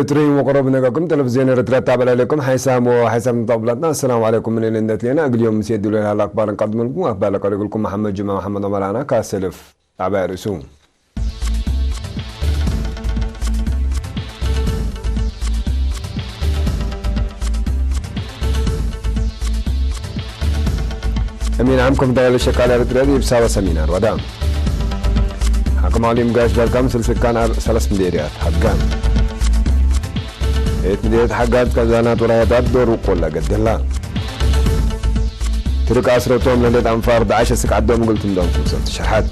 تريم وقرب نقاكم تلفزيون رترات تابع عليكم حيسام وحيسام طابلتنا. السلام عليكم من الندت لنا أقل يوم سيد لنا الأخبار نقدم لكم أخبار لكم محمد جمع محمد عمرانا كاسلف تابع رسوم. أمين عامكم دولة الشكالة الرترات بساوة سمينار ودام حكم عليهم قاش بالكم سلسكان 3 مليارات حقان مديرية حقات كزانات ورايات دور وقول قدلا ترك أسرتهم لندت أنفار 11 سك عدهم قلتم لهم صرت شرحات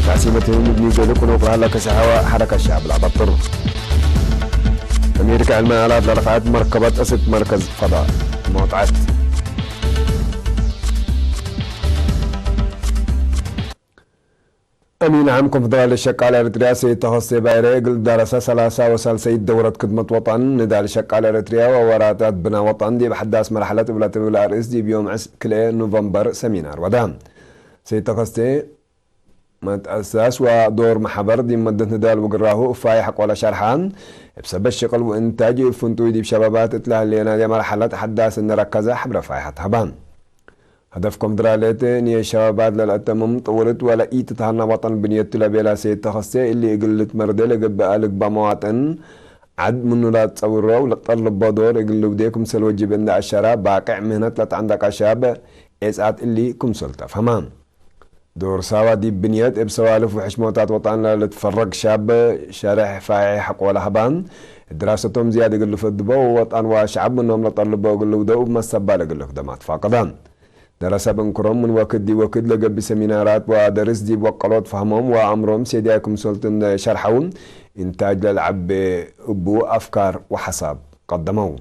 تعسيمتهم ابني قالوا وقرها لك سحوى حركة الشعب لا بطر أمريكا المالات لرفعت مركبات أسد مركز فضاء موطعت أمين عامكم في ضلال الشقالة الإريتريا سيد تخصي بايريقل درسة 3 وصل سيد دورة خدمة وطن ندال الشقالة الإريتريا ووراتات بنا وطن دي بحداث مرحلة ولا رئيس دي بيوم كلي نوفمبر سمينار ودام سيد تخصي ما تأساس ودور محبر دي مدة ندال وقراه فايحق ولا شرحان بسبب الشغل وإنتاج الفنتوي دي بشبابات اتلاه اللي دي مرحلة حداث نركزها حبر فايحة هبان هدفكم درالتين يا شباب للأتمم طولت ولا تهنا وطن بنيت لبيلا سيد تخصي اللي قلت مردل قبالك بمواطن عد من لا تصوروا ولا تطلب بدور يقولوا بديكم سلوى جبن الشراب باقع مهنة لا عندك شاب اسعات اللي كم سلطة فهمان دور سوا دي بنيت بسوالف وحشموتات وطن لا تفرق شاب شارع فايح حق ولا هبان دراستهم زيادة يقولوا في الدبو وطن وشعب منهم لا طلبوا يقولوا دو ما السبالة يقولوا دمات فاقدان درس بنكرم من وكد دي وكد لقب سمينارات ودرس دي وقلوت فهمهم وعمرهم سيديكم سلطن شرحون إنتاج للعب أبو أفكار وحساب قدموا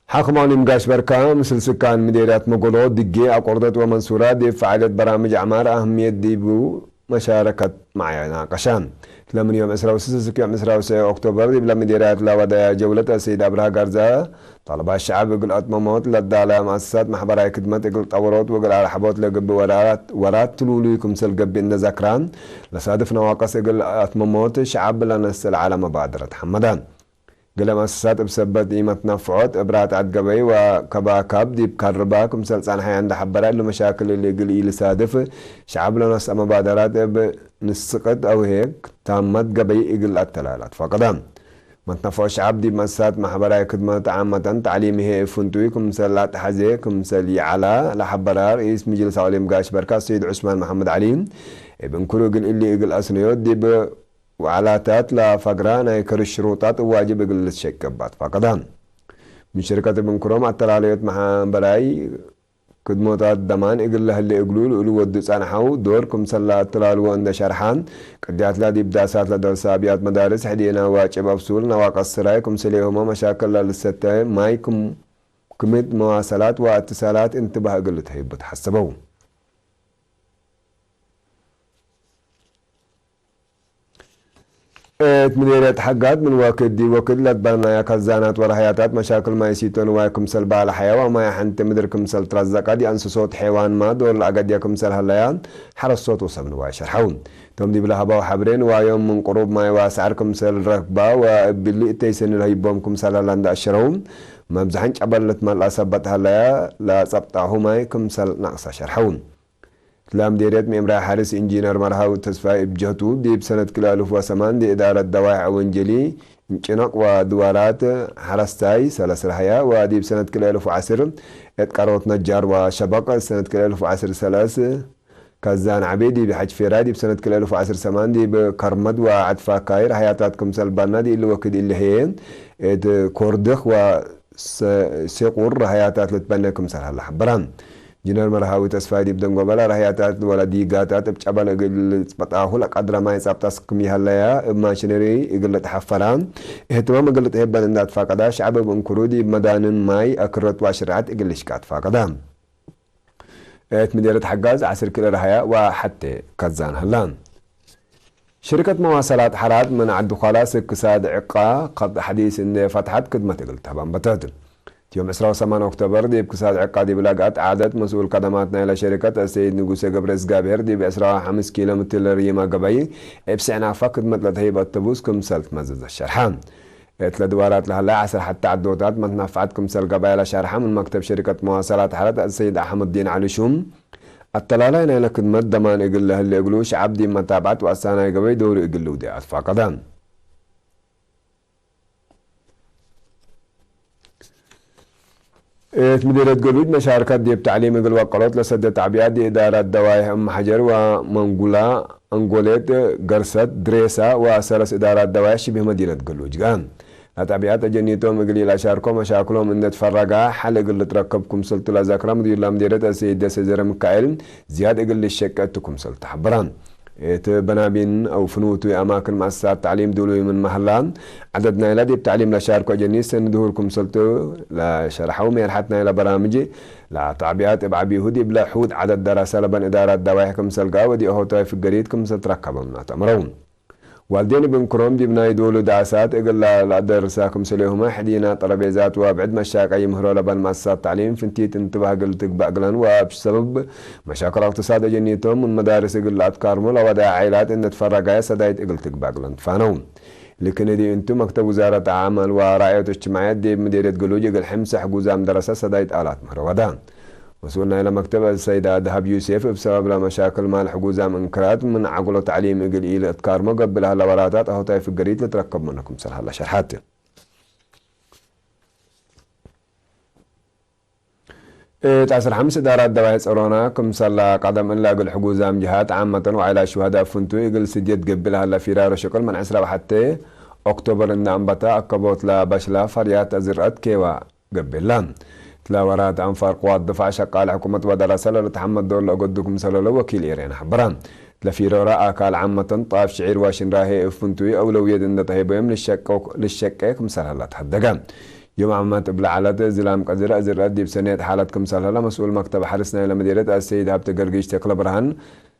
حاكم علي مقاش بركة مثل سكان مديريات مقولو دقي أقردت ومنصورات دي فعالية برامج أعمار أهمية دي بو مشاركة معي ناقشان لمن يوم 26 يوم 26 أكتوبر دي بلا مديريات لا ودا جولة السيد أبرها قرزة طلب الشعب يقول أتمموت للدالة مؤسسات محبرة خدمة يقول طورات ويقول على حبوت لقب ورات تلوليكم سل قب إن ذكران لصادف نواقص يقول أتمموت شعب لنس العالم مبادرة حمدان قال مؤسسات بسبب قيمة نفعات إبرات عد قبي وكباكاب دي بكرباكم سلسان حي عند حبرات لمشاكل اللي يقول إلي صادف شعب لنس مبادرات نسقط أو هيك تامت قبي يقول التلالات فقدام متنفع شعب دي مؤسسات محبرة خدمة عامة تعليمي هي فنتويكم سلات حزيكم سلي على لحبرار رئيس مجلس عليم قاش بركة سيد عثمان محمد علي ابن كرو يقول اللي يقول أسنيوت دي وعلاتات لا فقران يكر الشروطات وواجب يقول الشيكبات فقدان من شركة ابن كروم التلاليات مع براي خدمات دمان يقول له اللي يقولوا له ودوا صنحوا دوركم سلا تلالو عند شرحان قديات لا دي بداسات لدرسابيات مدارس حدينا واجب افصول نواقص سرايكم سليهم مشاكل للستة مايكم كمية مواصلات واتصالات انتبه قلت هي بتحسبوا مديرية حقات من وكد دي وكد لتبنى يا كزانات ورهياتات مشاكل ما يسيتون وايكم سل بالحياة وما يحنت مدركم سل ترزقا دي أنسو صوت حيوان ما دور الأقد يكم سل هلايان حرس صوت وصبن ويشرحون توم دي بلهبا وحبرين ويوم من قروب ما يواسعركم سل ركبا وباللي تيسن الهيبومكم سل هلاند أشرهم ما بزحنش أبلت ما الأسبت هلايا لا سبتعه ما يكم سل نقص شرحون لام ديريت ميمرا حارس انجينير مرهاو تسفاي بجهتو دي بسنة كلالوف وسمان دي إدارة دوائع وانجلي انشنق ودوارات حرستاي سلس الحياة ودي بسنة كلالوف عسر اتقاروت نجار وشبق سنة كلالوف عسر سلاس كازان عبيدي بحج فيرادي بسنة كلالوف عسر سمان دي بكرمد وعدفا كاير حياتاتكم سلبانا دي اللي وكد اللي هين اد كوردخ وسيقور حياتات لتبنيكم سلها الحبران جنر مرهاوي تسفاي دي بدن قبلا رهياتات ولا ديقاتات بجبل اقل بطاهو لك قدر ما يصاب تسكمي هلايا ماشينري اقل تحفران اهتمام اقل تهبان اندات فاقدا شعب بانكرودي بمدان ماي اكرت واشرعات اقل شكات فاقدا مديرة حقاز عسر كل رهيا وحتى كزان هلان شركة مواصلات حراد من عدو خلاص اقتصاد عقا قد حديث ان فتحت كدمة قلتها بانبتات يوم 28 أكتوبر دي بكساد عقادي بلاقات عادت مسؤول قدماتنا إلى شركة السيد نقوسي قبرس قابير دي بأسرع 5 كيلومتر ريما قبي بسعنا فقد مثل هيبة تبوس كمسلت مزز الشرحان اتلا دوارات لها لا عسر حتى عدوتات ما تنفعت كمسل قبائل شرحان من مكتب شركة مواصلات حرات السيد أحمد الدين علي شوم التلالين إلى خدمة دمان إقل له اللي إقلوش عبدي متابعت وأسانا قبي دور إقلو دي أتفاقدان مديرية قلوج مشاركات دي بتعليم قل وقلوت لسد تعبيات دي إدارة دوايح أم حجر ومنقولا أنقوليت قرصت دريسة وسلس إدارات دوايح شبه مدينة قلوج قام تعبيات جنيتهم قليل أشاركوا مشاكلهم إن تفرقا حل قل تركبكم سلط لذاكرة مدير مديرية السيد سيزر مكايل زياد قل الشكاتكم سلط حبران بنابين أو فنوت أماكن مؤسسات تعليم دولي من محلان عددنا إلى دي بتعليم لشاركوا جنيس ندهوركم سلطو لشرحوا ميرحتنا إلى برامجي لا تعبيات إبعابي هدي بلا حود عدد دراسة لبن إدارات دوايحكم سلقا ودي أهوتوا في القريدكم ستركبوا من تمرون والدين بن كروم دي بناي دولو دعسات اقل لا درساكم سليهما حدينا طرابيزات وابعد مشاكل يمهروا لبن مؤسسات تعليم فنتيت انتباه قلت بأقلن وبسبب مشاكل اقتصاد جنيتهم من مدارس اقل اتكارمو لوضع عائلات ان تفرقا سدايت قلت بأقلن فانون لكن دي انتو مكتب وزارة عمل ورعاية اجتماعيات دي مديرية قلوج اقل حمسح قوزام دراسة سدايت آلات مهرودان وصلنا إلى مكتب السيدة دهب يوسف بسبب مشاكل مال حجوزة منكرات من عقله تعليم إقل إلى إذكار مقبلها لوراتات أهو طيف القريد لتركب منكم سرح الله شرحات تعسر حمس إدارات دواعي سرونا كم صلى قدم إلا قل حجوزة من جهات عامة وعلى شهداء فنتو إقل سديد قبلها لفرار وشكل من عسرة وحتى أكتوبر إن أنبتا أكبوت لا بشلا فريات أزرقت كيوا قبلان تلاورات أنفار قوات دفاع شقال حكومة ودراسة لتحمد دور لأقدكم سلالة وكيل إيرين حبران لفيرو رأى كال عامة طاف شعير واشن راهي افنتوي أولوية إن تهيبهم للشكاكم سلالة تحدقان يوم عامة بلا على زلام قزر أزر ردي بسنة حالتكم سلالة مسؤول مكتب حرسنا إلى مديرة السيد هابت قرقيش تقل برهن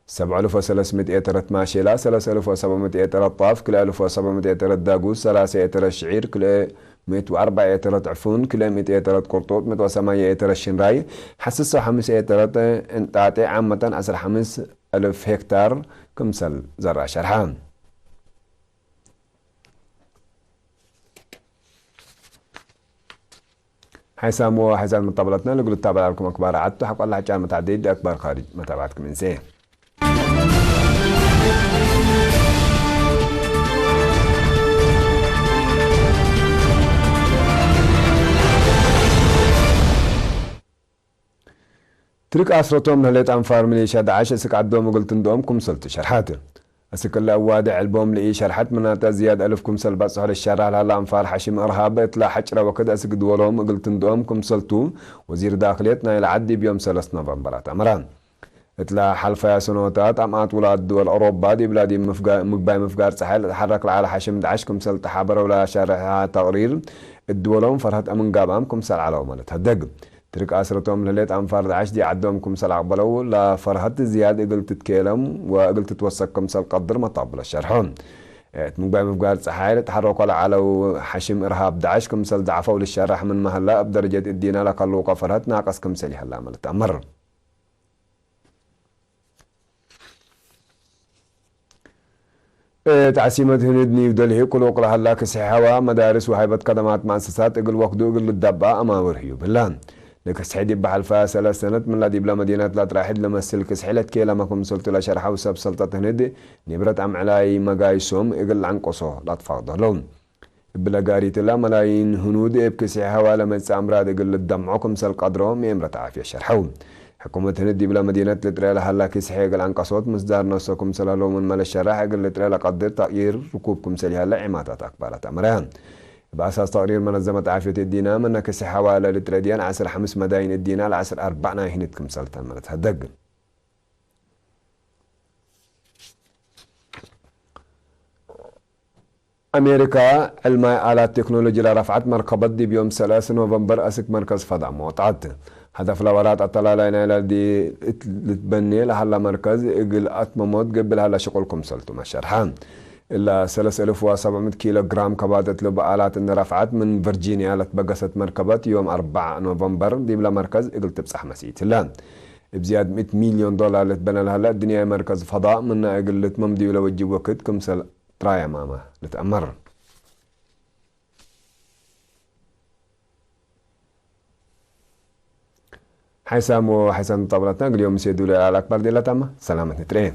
7300 إيترت ماشيلا 3700 طاف كل 1700 داقوس 3 شعير كل 104 إيترت عفون كل 100 إيترت قرطوط 108 إيترت شنراي حسسوا 5 إيترت انتعطي عامة 15,000 هكتار كمسل زرع شرحان حيسامو حيسان مطابلتنا نقول التابع لكم أكبر عدتو حق الله حجان متعدد أكبر خارج متابعتكم إنسيه ترك أسرتهم نهلت أنفار مليشيا داعش أسك عدوهم وقلت ندوم كمسلت شرحاته أسك الله وادع البوم لإي شرحت مناتا زياد ألف كمسل بس على الشارع هلا أنفار حشم إرهاب إطلاع حجرة وكذا أسك دولهم وقلت ندوم كمسلتو وزير داخليتنا العدي بيوم 3 نوفمبر أمران إطلاع حلفة سنوات أمات ولاد دول أوروبا دي بلادي مقباي مفقار سحيل تحرك على حشم داعش كمسل تحابر ولا شارع تقرير الدولهم فرهت أمن قابام كمسل على ومالت هدق ترك أسرتهم لليت أنفار داعش دي عدوهم كمسل عقبلو لا فرهت زيادة قلت تتكلم وقلت تتوسق كمسل قدر مطابل الشرحون مقبال سحايل تحركوا على حشم إرهاب داعش كمسل دعفوا للشرح من مهلا بدرجة الدينا لقلوقة فرهت ناقص كمسل هلا عملت أمر تعسيمة هند نيو دلهي قلوق لهلا كسحوا مدارس وهيبة قدمات مؤسسات اقل وقدو اقل الدبا أما ورهيو بلان لك سحيدي بحال فيها 3 سنة من لدي بلا مدينة لا تراحد لما السلك سحيلت كي لما كم سلطة لشرحة وسب سلطة هند نبرت عم علاي مقايسهم اقل عن قصو لا تفاضه لهم بلا قاريت لا ملايين هنود ابكسحوا لما يتسامراد اقل الدمعكم سل قدرهم يمرت عافية شرحهم حكومة هندي بلا مدينة لتريلا هلا كيسحي قال عن قصوت مصدر نصكم سلالو من مال الشراح قال لتريلا قدر تغيير ركوبكم سلي هلا عماتات أكبرات أمران بأساس تقرير منظمة عافية الدينا من كسي حوالي لترديان عسر 5 مداين الدينا لعسر 4 هنتكم سلطان مرتها دقن. أمريكا علماء آلات تكنولوجيا رفعت مركبات دي بيوم 3 نوفمبر أسك مركز فضاء موطعت هدف لورات أطلع لنا إلى دي تبني لحلا مركز إقل أتمموت قبل هلا شغلكم سلتو مشارحان إلا 3700 كيلو جرام كبادة لب آلات إن رفعت من فرجينيا لتبقست مركبات يوم 4 نوفمبر دي بلا مركز إقل تبصح مسيت لا بزياد 100 مليون دولار لتبنى لها الدنيا مركز فضاء من إقل لتممدي ولو وجي وقت كمسل ترايا ماما لتأمر حيسام طبلتنا اليوم سيدوا لي على الأكبر دي لتأمر سلامة نترين